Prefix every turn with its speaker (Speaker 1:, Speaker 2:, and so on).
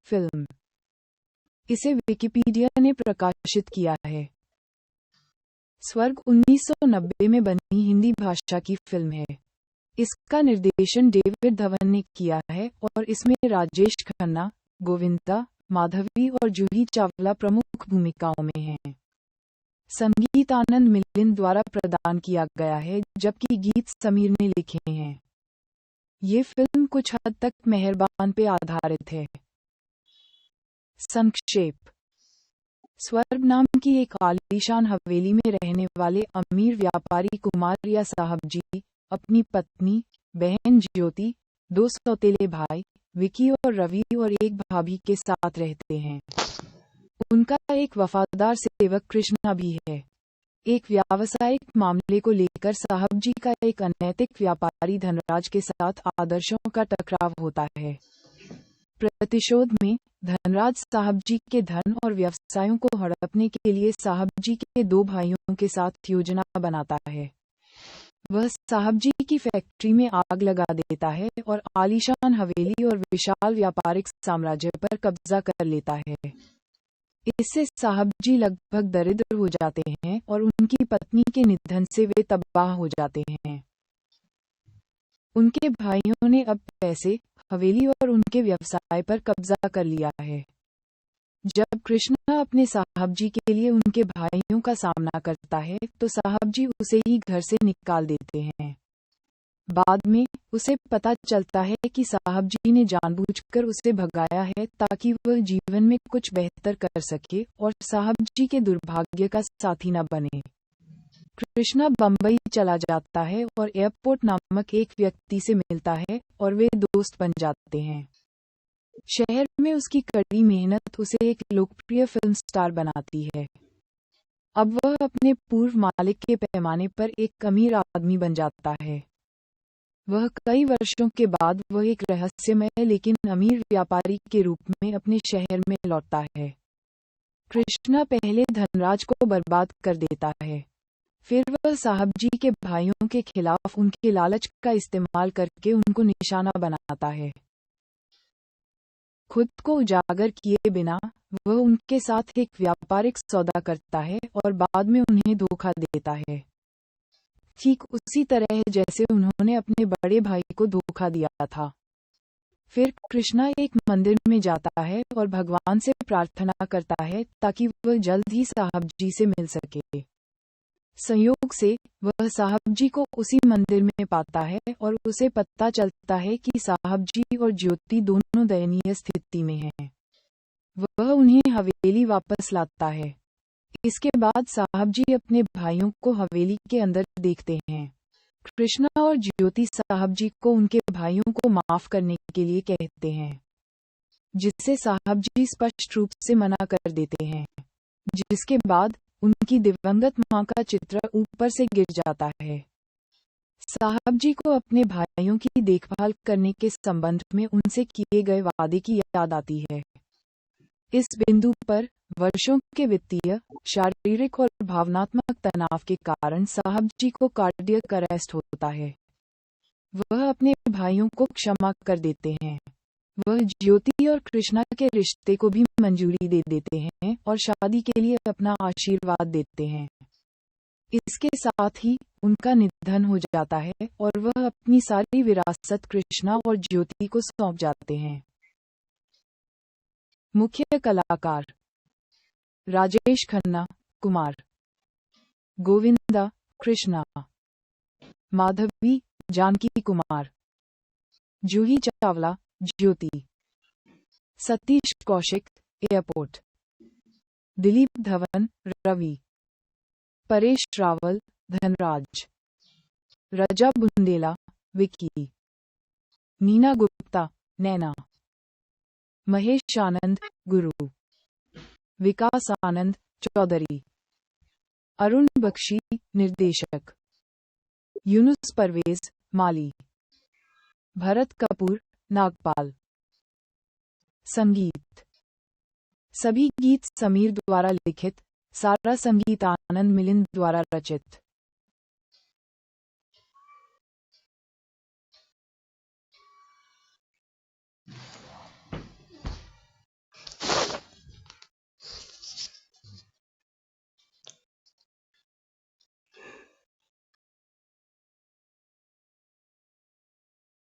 Speaker 1: Film. इसे Wikipedia ने प्रकाशित किया है। स्वर्ग 1990 में बनी हिंदी भाषा की फिल्म है। इसका निर्देशन डेविड धवन ने किया है और इसमें राजेश खन्ना, गोविंदा, माधवी और जूही चावला प्रमुख भूमिकाओं में हैं। संगीत आनंद मिलिंद द्वारा प्रदान किया गया है, जबकि गीत समीर ने लिखे हैं। ये फिल्म कुछ हद तक मेहरबान पे आधारित है। संक्षेप। स्वर्ग नाम की एक आलीशान हवेली में रहने वाले अमीर व्यापारी कुमार या साहब जी अपनी पत्नी, बहन ज्योति, 2 सौतेले भाई विकी और रवि और एक भाभी के साथ रहते हैं। उनका एक वफादार सेवक कृष्णा भी है। एक व्यावसायिक मामले को लेकर साहब जी का एक अनैतिक व्यापारी धनराज के साथ आदर्शों का टकराव होता है। प्रतिशोध में धनराज साहब जी के धन और व्यवसायों को हड़पने के लिए साहब जी के 2 भाइयों के साथ योजना बनाता है। वह साहब जी की फैक्ट्री में आग लगा देता है और आलीशान हवेली और विशाल व्यापारिक साम्राज्य पर कब्जा कर लेता है। इससे साहब जी लगभग दरिद्र हो जाते हैं और उनकी पत्नी के निधन से वे तबाह हो जाते हैं। उनके भाइयों ने अब पैसे, हवेली और उनके व्यवसाय पर कब्जा कर लिया है। जब कृष्णा अपने साहब जी के लिए उनके भाइयों का सामना करता है तो साहब जी उसे ही घर से निकाल देते हैं। बाद में उसे पता चलता है कि साहब जी ने जानबूझकर उसे भगाया है ताकि वह जीवन में कुछ बेहतर कर सके और साहब जी के दुर्भाग्य का साथी न बने। कृष्णा बंबई चला जाता है और एयरपोर्ट नामक एक व्यक्ति से मिलता है और वे दोस्त बन जाते हैं। शहर में उसकी कड़ी मेहनत उसे एक लोकप्रिय फिल्म स्टार बनाती है। अब वह अपने पूर्व मालिक के पैमाने पर एक अमीर आदमी बन जाता है। वह कई वर्षों के बाद वह एक रहस्यमय लेकिन अमीर व्यापारी के रूप में अपने शहर में लौटता है। कृष्णा पहले धनराज को बर्बाद कर देता है, फिर वह साहब जी के भाइयों के खिलाफ उनके लालच का इस्तेमाल करके उनको निशाना बनाता है। खुद को उजागर किए बिना वह उनके साथ एक व्यापारिक सौदा करता है और बाद में उन्हें धोखा देता है, ठीक उसी तरह जैसे उन्होंने अपने बड़े भाई को धोखा दिया था। फिर कृष्णा एक मंदिर में जाता है और भगवान से प्रार्थना करता है ताकि वह जल्द ही साहब जी से मिल सके। संयोग से वह साहब जी को उसी मंदिर में पाता है और उसे पता चलता है कि साहब जी और ज्योति दोनों दयनीय स्थिति में हैं। वह उन्हें हवेली वापस लाता है। इसके बाद साहब जी अपने भाइयों को हवेली के अंदर देखते हैं। कृष्णा और ज्योति साहब जी को उनके भाइयों को माफ करने के लिए कहते हैं, जिससे साहब जी स्पष्ट रूप से मना कर देते हैं, जिसके बाद उनकी दिवंगत मां का चित्र ऊपर से गिर जाता है। साहब जी को अपने भाइयों की देखभाल करने के संबंध में उनसे किए गए वादे की याद आती है। इस बिंदु पर वर्षों के वित्तीय, शारीरिक और भावनात्मक तनाव के कारण साहब जी को कार्डियक अरेस्ट होता है। वह अपने भाइयों को क्षमा कर देते हैं। वह ज्योति और कृष्णा के रिश्ते को भी मंजूरी दे देते हैं और शादी के लिए अपना आशीर्वाद देते हैं। इसके साथ ही उनका निधन हो जाता है और वह अपनी सारी विरासत कृष्णा और ज्योति को सौंप जाते हैं। मुख्य कलाकार: राजेश खन्ना कुमार, गोविंदा कृष्णा, माधवी जानकी कुमार, जूही चावला ज्योति, सतीश कौशिक एयरपोर्ट, दिलीप धवन रवि, परेश रावल धनराज, रजा बुंदेला विकी, नीना गुप्ता नैना, महेश आनंद गुरु, विकास आनंद चौधरी, अरुण बख्शी निर्देशक, यूनुस परवेज माली, भरत कपूर नागपाल। संगीत: सभी गीत समीर द्वारा लिखित, सारा संगीत आनंद मिलिंद द्वारा रचित।